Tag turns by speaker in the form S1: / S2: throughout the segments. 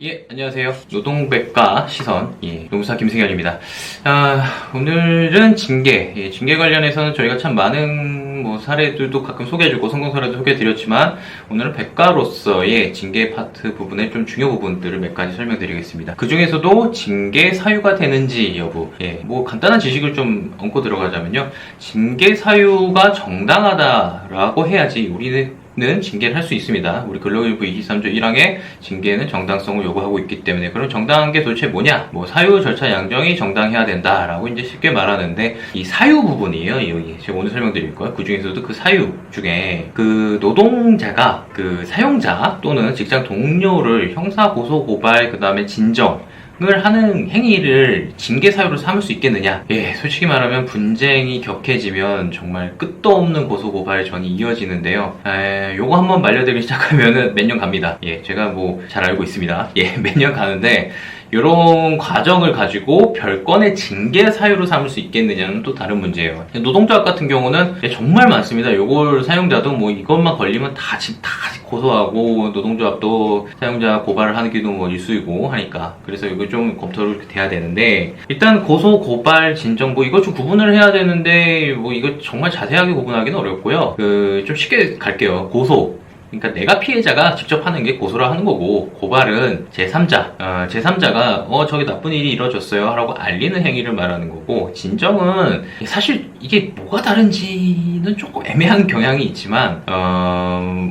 S1: 예, 안녕하세요. 노동백과 시선, 노무사 김승현입니다. 오늘은 징계, 징계 관련해서는 저희가 참 많은 사례들도 가끔 소개해주고 성공 사례도 소개해드렸지만 오늘은 백과로서의 징계 파트 부분의 좀 중요 부분들을 몇 가지 설명드리겠습니다. 그 중에서도 징계 사유가 되는지 여부, 간단한 지식을 좀 얹고 들어가자면요. 징계 사유가 정당하다라고 해야지 우리는 징계를 할 수 있습니다. 우리 근로기준법 23조 1항에 징계는 정당성을 요구하고 있기 때문에 그럼 정당한 게 도대체 뭐냐? 사유 절차 양정이 정당해야 된다라고 이제 쉽게 말하는데 이 사유 부분이에요. 여기 제가 오늘 설명드릴 거예요. 그 중에서도 그 사유 중에 그 노동자가 그 사용자 또는 직장 동료를 형사 고소 고발 그 다음에 진정 을 하는 행위를 징계 사유로 삼을 수 있겠느냐? 솔직히 말하면 분쟁이 격해지면 정말 끝도 없는 고소고발전이 이어지는데요. 요거 한번 말려들기 시작하면은 몇 년 갑니다. 제가 잘 알고 있습니다. 몇 년 가는데 이런 과정을 가지고 별건의 징계 사유로 삼을 수 있겠느냐는 또 다른 문제예요. 노동조합 같은 경우는 정말 많습니다. 요걸 사용자도 이것만 걸리면 다 고소하고 노동조합도 사용자 고발을 하는 기도 일수이고 하니까 그래서 이거 좀 검토를 돼야 되는데 일단 고소 고발 진정 이거 좀 구분을 해야 되는데 이거 정말 자세하게 구분하기는 어렵고요. 좀 쉽게 갈게요. 고소 그러니까 내가 피해자가 직접 하는 게 고소를 하는 거고 고발은 제3자 제3자가 저기 나쁜 일이 이루어졌어요 라고 알리는 행위를 말하는 거고 진정은 사실 이게 뭐가 다른지는 조금 애매한 경향이 있지만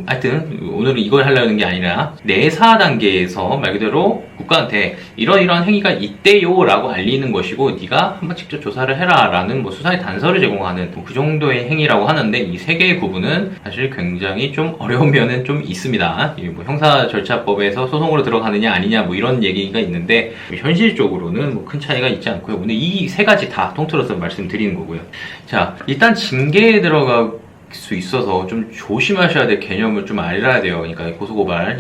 S1: 하여튼 오늘은 이걸 하려는 게 아니라 내사 단계에서 말 그대로 국가한테 이러이러한 행위가 있대요 라고 알리는 것이고 네가 한번 직접 조사를 해라 라는 수사의 단서를 제공하는 그 정도의 행위라고 하는데 이 세 개의 구분은 사실 굉장히 좀 어려운 면은 좀 있습니다. 형사 절차법에서 소송으로 들어가느냐 아니냐 이런 얘기가 있는데 현실적으로는 큰 차이가 있지 않고요. 오늘 이 세 가지 다 통틀어서 말씀드리는 거고요. 자, 일단 징계에 들어갈 수 있어서 좀 조심하셔야 될 개념을 좀 알아야 돼요. 그러니까 고소고발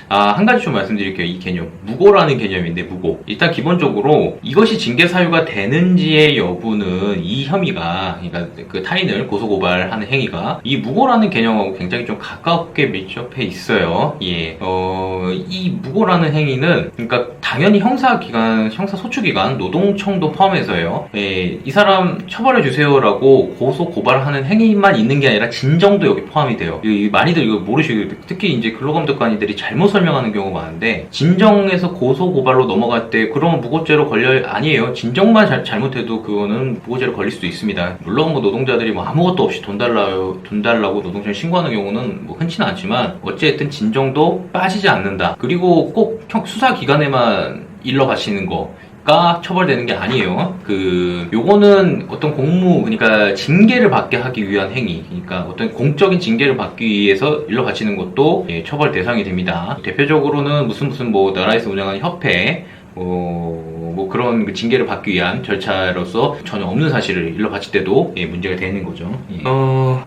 S1: 한 가지 좀 말씀드릴게요. 이 개념 무고라는 개념인데 무고 일단 기본적으로 이것이 징계 사유가 되는지의 여부는 이 혐의가 그러니까 그 타인을 고소고발하는 행위가 이 무고라는 개념하고 굉장히 좀 가깝게 밀접해 있어요. 이 무고라는 행위는 그러니까 당연히 형사기관 형사소추기관 노동청도 포함해서요. 이 사람 처벌해 주세요라고 고소고발하는 행위만 있는 게 아니라 진정도 여기 포함이 돼요. 많이들 이거 모르시고 특히 이제 근로감독관이들이 잘못 설명하는 경우가 많은데 진정에서 고소고발로 넘어갈 때 그러면 무고죄로 걸려요? 아니에요. 진정만 잘못해도 그거는 무고죄로 걸릴 수도 있습니다. 물론 노동자들이 아무것도 없이 돈 달라고 노동청에 신고하는 경우는 흔치는 않지만 어쨌든 진정도 빠지지 않는다. 그리고 꼭 수사기관에만 일러 바치는 가 처벌되는 게 아니에요. 요거는 어떤 그러니까 징계를 받게 하기 위한 행위, 그러니까 어떤 공적인 징계를 받기 위해서 일러 바치는 것도 처벌 대상이 됩니다. 대표적으로는 무슨 나라에서 운영하는 협회, 그런 징계를 받기 위한 절차로서 전혀 없는 사실을 일러 바칠 때도 문제가 되는 거죠.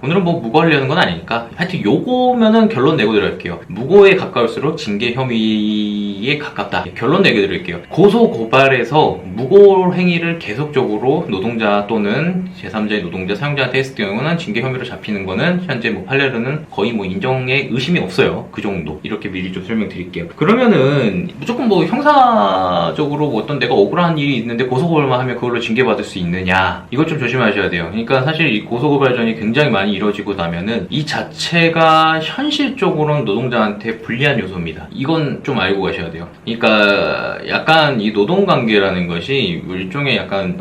S1: 오늘은 무고하려는 건 아니니까 하여튼 요거면은 결론 내고 들어갈게요. 무고에 가까울수록 징계 혐의에 가깝다. 결론 내고 들어갈게요. 고소 고발에서 무고 행위를 계속적으로 노동자 또는 제3자의 노동자 사용자한테 했을 경우는 징계 혐의로 잡히는 거는 현재 판례로는 거의 인정에 의심이 없어요. 그 정도. 이렇게 미리 좀 설명드릴게요. 그러면은 무조건 형사적으로 어떤 내가 억울한 일이 있는데 고소고발만 하면 그걸로 징계받을 수 있느냐, 이것 좀 조심하셔야 돼요. 그러니까 사실 이 고소고발전이 굉장히 많이 이루어지고 나면은 이 자체가 현실적으로는 노동자한테 불리한 요소입니다. 이건 좀 알고 가셔야 돼요. 그러니까 약간 이 노동관계라는 것이 일종의 약간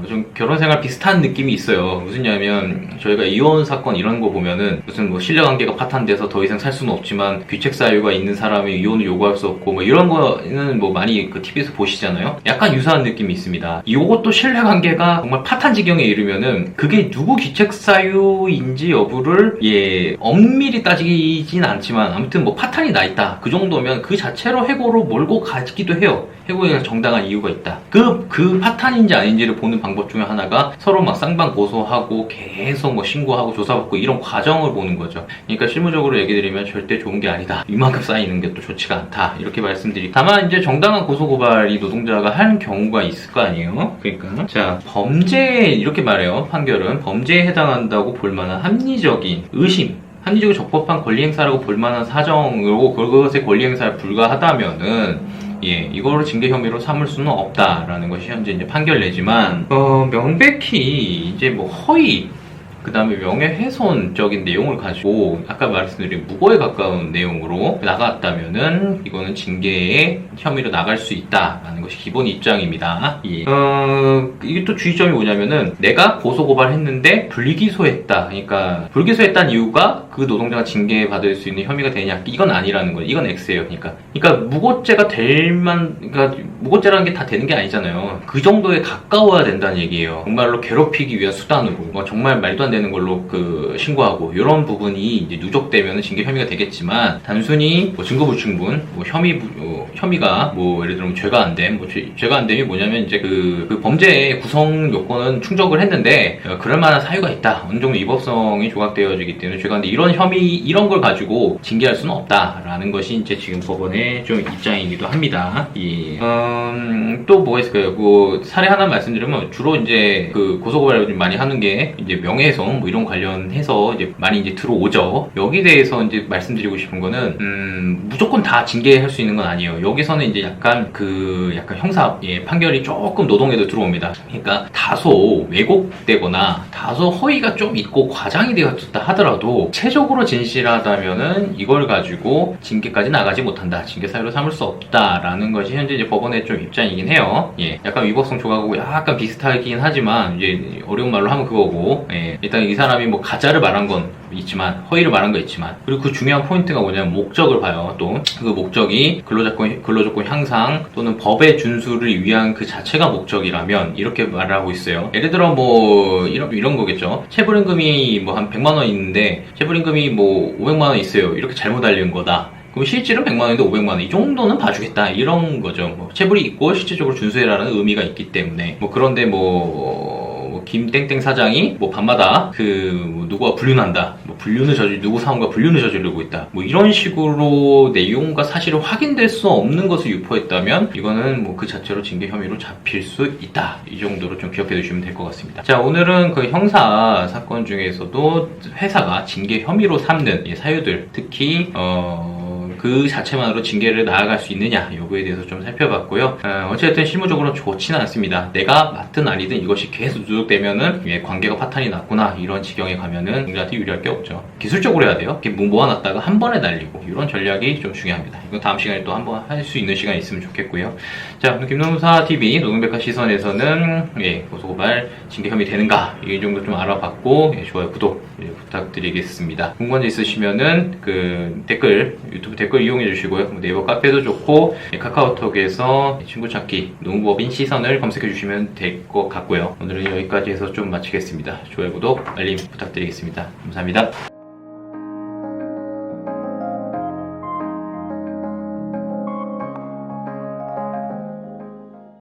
S1: 좀 결혼생활 비슷한 느낌이 있어요. 무슨냐면 저희가 이혼 사건 이런 거 보면은 무슨 신뢰관계가 파탄돼서 더 이상 살 수는 없지만 귀책 사유가 있는 사람이 이혼을 요구할 수 없고 이런 거는 많이 TV에서 보시잖아요. 약간 유사한 느낌이 있습니다. 이것도 신뢰관계가 정말 파탄 지경에 이르면은 그게 누구 귀책 사유인지 여부를 엄밀히 따지진 않지만 아무튼 파탄이 나 있다. 그 정도면 그 자체로 해고로 몰고 가기도 해요. 해고에 정당한 이유가 있다. 그 파탄인지 아닌지를 보는 방법 중에 하나가 서로 쌍방 고소하고 계속 신고하고 조사받고 이런 과정을 보는 거죠. 그러니까 실무적으로 얘기 드리면 절대 좋은 게 아니다. 이만큼 쌓이는 게 또 좋지가 않다. 이렇게 말씀드리고 다만 이제 정당한 고소고발이 노동자가 하는 경우가 있을 거 아니에요. 그러니까 자, 범죄 이렇게 말해요. 판결은 범죄에 해당한다고 볼 만한 합리적인 의심 합리적으로 적법한 권리행사라고 볼 만한 사정으로 그것의 권리행사에 불과하다면은 예, 이거를 징계 혐의로 삼을 수는 없다라는 것이 현재 이제 판결 내지만, 명백히 이제 뭐 허위, 그 다음에 명예훼손적인 내용을 가지고 아까 말씀드린 무고에 가까운 내용으로 나갔다면은 이거는 징계의 혐의로 나갈 수 있다라는 것이 기본 입장입니다. 예. 이게 또 주의점이 뭐냐면은 내가 고소고발했는데 불기소했다. 그러니까 불기소했다는 이유가 그 노동자가 징계받을 수 있는 혐의가 되냐? 이건 아니라는 거예요. 이건 X예요. 그러니까 무고죄가 그러니까 무고죄라는 게 다 되는 게 아니잖아요. 그 정도에 가까워야 된다는 얘기예요. 정말로 괴롭히기 위한 수단으로 정말 말도 안 되는 걸로 신고하고 이런 부분이 이제 누적되면 징계 혐의가 되겠지만 단순히 뭐 증거불충분, 뭐 혐의가 뭐 예를 들면 죄가 안 됨, 죄가 안 됨이 뭐냐면 이제 그 범죄의 구성 요건은 충족을 했는데 그럴 만한 사유가 있다. 어느 정도 위법성이 조각되어지기 때문에 죄가 안 돼. 이런 혐의 이런 걸 가지고 징계할 수는 없다라는 것이 이제 지금 법원의 좀 입장이기도 합니다. 예. 또 뭐가 있을까요? 뭐 사례 하나 말씀드리면 주로 이제 그 고소고발을 좀 많이 하는 게 이제 명예훼손 뭐 이런 관련해서 이제 많이 이제 들어오죠. 여기에 대해서 이제 말씀드리고 싶은 거는 무조건 다 징계할 수 있는 건 아니에요. 여기서는 이제 약간 형사 판결이 조금 노동에도 들어옵니다. 그러니까 다소 왜곡되거나 다소 허위가 좀 있고 과장이 되었다 하더라도 체적으로 진실하다면은 이걸 가지고 징계까지 나가지 못한다. 징계 사유로 삼을 수 없다라는 것이 현재 이제 법원의 좀 입장이긴 해요. 예, 약간 위법성 조각하고 약간 비슷하긴 하지만 이제 어려운 말로 하면 그거고, 예, 일단 이 사람이 뭐 가짜를 말한 건 있지만 허위를 말한 거 있지만 그리고 그 중요한 포인트가 뭐냐면 목적을 봐요. 또 그 목적이 근로조건 향상 또는 법의 준수를 위한 그 자체가 목적이라면 이렇게 말을 하고 있어요. 예를 들어 뭐 이런 거겠죠. 체불임금이 뭐 한 100만 원 있는데 체불임금이 뭐 500만 원 있어요. 이렇게 잘못 알린 거다. 그럼 실질은 100만 원인데 500만 원 이 정도는 봐주겠다 이런 거죠. 뭐 체불이 있고 실질적으로 준수해라는 의미가 있기 때문에 뭐 그런데 김땡땡 사장이 뭐 밤마다 누구와 불륜한다, 누구 사원과 불륜을 저지르고 있다, 뭐 이런 식으로 내용과 사실을 확인될 수 없는 것을 유포했다면 이거는 뭐 그 자체로 징계 혐의로 잡힐 수 있다. 이 정도로 좀 기억해 두시면 될 것 같습니다. 자, 오늘은 그 형사 사건 중에서도 회사가 징계 혐의로 삼는 사유들, 특히 그 자체만으로 징계를 나아갈 수 있느냐 여부에 대해서 좀 살펴봤고요. 어쨌든 실무적으로 좋지는 않습니다. 내가 맞든 아니든 이것이 계속 누적되면은 관계가 파탄이 났구나 이런 지경에 가면은 우리한테 유리할 게 없죠. 기술적으로 해야 돼요. 이렇게 모아놨다가 한 번에 날리고 이런 전략이 좀 중요합니다. 이건 다음 시간에 또 한번 할 수 있는 시간이 있으면 좋겠고요. 자, 오늘 김노무사TV 노동백과 시선에서는 고소고발 징계 혐의 되는가 이 정도 좀 알아봤고 좋아요, 구독 부탁드리겠습니다. 궁금한 점 있으시면은 유튜브 댓글 이용해 주시고요. 네이버 카페도 좋고 카카오톡에서 친구 찾기 노무법인 시선을 검색해 주시면 될 것 같고요. 오늘은 여기까지 해서 좀 마치겠습니다. 좋아요, 구독, 알림 부탁드리겠습니다. 감사합니다.